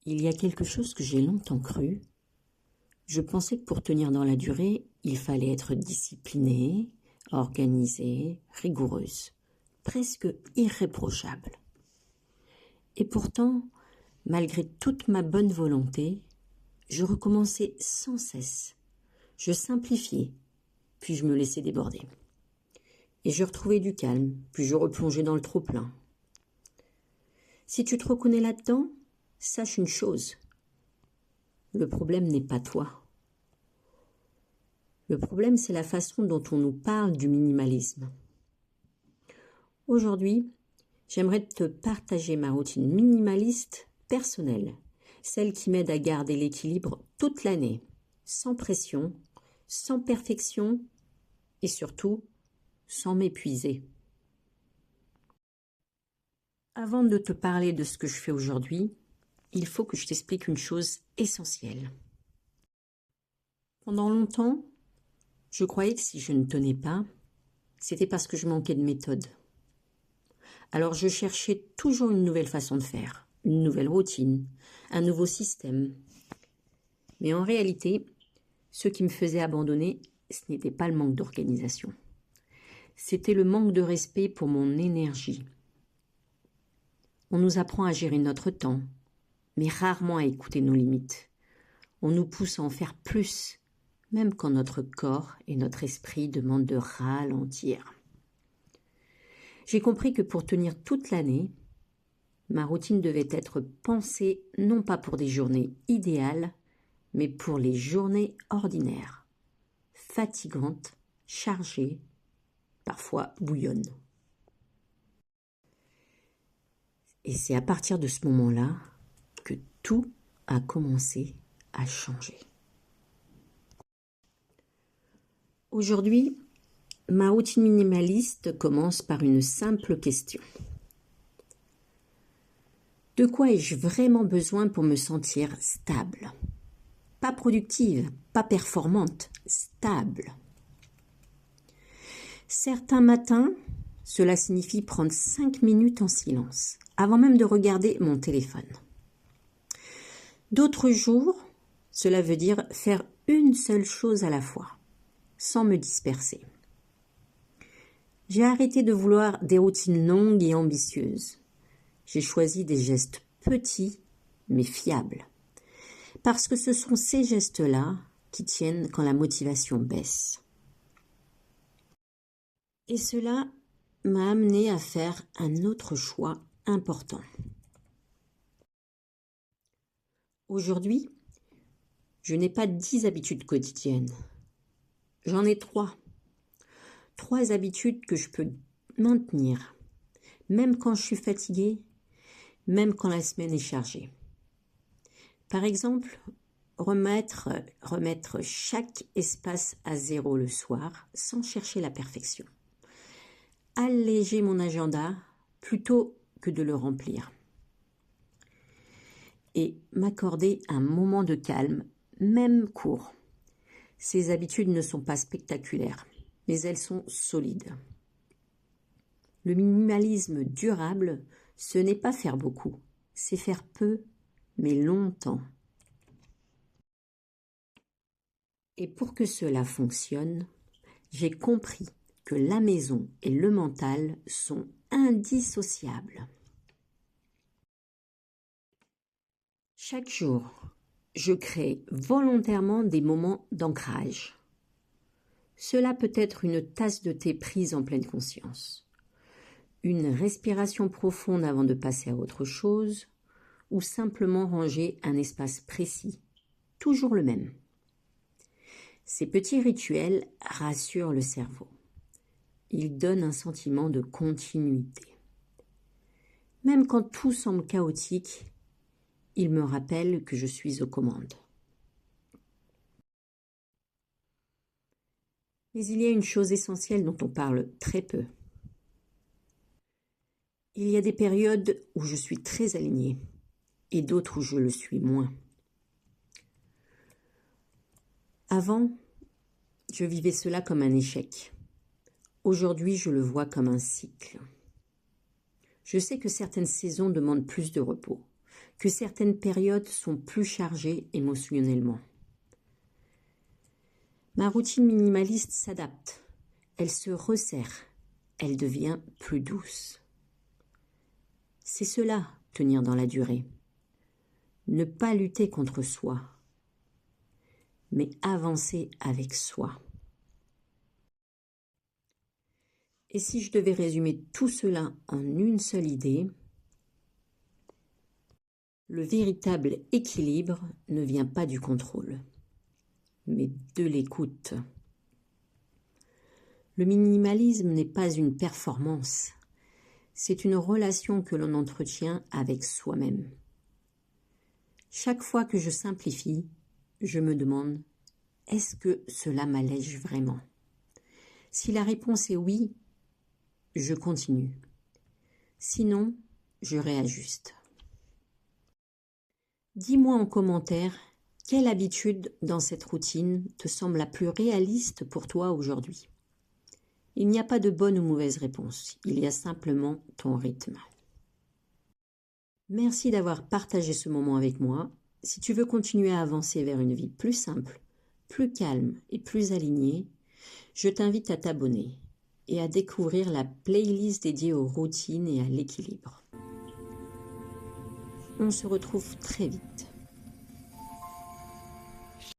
Il y a quelque chose que j'ai longtemps cru. Je pensais que pour tenir dans la durée, il fallait être disciplinée, organisée, rigoureuse, presque irréprochable. Et pourtant, malgré toute ma bonne volonté, je recommençais sans cesse. Je simplifiais, puis je me laissais déborder. Et je retrouvais du calme, puis je replongeais dans le trop-plein. Si tu te reconnais là-dedans, sache une chose. Le problème n'est pas toi. Le problème, c'est la façon dont on nous parle du minimalisme. Aujourd'hui, j'aimerais te partager ma routine minimaliste personnelle, celle qui m'aide à garder l'équilibre toute l'année, sans pression, sans perfection et surtout sans m'épuiser. Avant de te parler de ce que je fais aujourd'hui, il faut que je t'explique une chose essentielle. Pendant longtemps, je croyais que si je ne tenais pas, c'était parce que je manquais de méthode. Alors je cherchais toujours une nouvelle façon de faire, une nouvelle routine, un nouveau système. Mais en réalité, ce qui me faisait abandonner, ce n'était pas le manque d'organisation. C'était le manque de respect pour mon énergie. On nous apprend à gérer notre temps, mais rarement à écouter nos limites. On nous pousse à en faire plus, même quand notre corps et notre esprit demandent de ralentir. J'ai compris que pour tenir toute l'année, ma routine devait être pensée non pas pour des journées idéales, mais pour les journées ordinaires, fatigantes, chargées, parfois bouillonnes. Et c'est à partir de ce moment-là que tout a commencé à changer. Aujourd'hui, ma routine minimaliste commence par une simple question. De quoi ai-je vraiment besoin pour me sentir stable ? Pas productive, pas performante, stable. Certains matins, cela signifie prendre 5 minutes en silence, avant même de regarder mon téléphone. D'autres jours, cela veut dire faire une seule chose à la fois, sans me disperser. J'ai arrêté de vouloir des routines longues et ambitieuses. J'ai choisi des gestes petits, mais fiables. Parce que ce sont ces gestes-là qui tiennent quand la motivation baisse. Et cela m'a amené à faire un autre choix important. Aujourd'hui, je n'ai pas 10 habitudes quotidiennes. J'en ai 3. 3 habitudes que je peux maintenir, même quand je suis fatiguée, même quand la semaine est chargée. Par exemple, remettre chaque espace à 0 le soir sans chercher la perfection. Alléger mon agenda plutôt que de le remplir. Et m'accorder un moment de calme, même court. Ces habitudes ne sont pas spectaculaires, mais elles sont solides. Le minimalisme durable, ce n'est pas faire beaucoup, c'est faire peu, mais longtemps. Et pour que cela fonctionne, j'ai compris que la maison et le mental sont indissociables. Chaque jour, je crée volontairement des moments d'ancrage. Cela peut être une tasse de thé prise en pleine conscience, une respiration profonde avant de passer à autre chose, ou simplement ranger un espace précis, toujours le même. Ces petits rituels rassurent le cerveau. Ils donnent un sentiment de continuité. Même quand tout semble chaotique, ils me rappellent que je suis aux commandes. Mais il y a une chose essentielle dont on parle très peu. Il y a des périodes où je suis très alignée et d'autres où je le suis moins. Avant, je vivais cela comme un échec. Aujourd'hui, je le vois comme un cycle. Je sais que certaines saisons demandent plus de repos, que certaines périodes sont plus chargées émotionnellement. Ma routine minimaliste s'adapte, elle se resserre, elle devient plus douce. C'est cela, tenir dans la durée. Ne pas lutter contre soi, mais avancer avec soi. Et si je devais résumer tout cela en une seule idée, le véritable équilibre ne vient pas du contrôle, mais de l'écoute. Le minimalisme n'est pas une performance, c'est une relation que l'on entretient avec soi-même. Chaque fois que je simplifie, je me demande, est-ce que cela m'allège vraiment? Si la réponse est oui, je continue. Sinon, je réajuste. Dis-moi en commentaire, quelle habitude dans cette routine te semble la plus réaliste pour toi aujourd'hui? Il n'y a pas de bonne ou mauvaise réponse, il y a simplement ton rythme. Merci d'avoir partagé ce moment avec moi. Si tu veux continuer à avancer vers une vie plus simple, plus calme et plus alignée, je t'invite à t'abonner et à découvrir la playlist dédiée aux routines et à l'équilibre. On se retrouve très vite.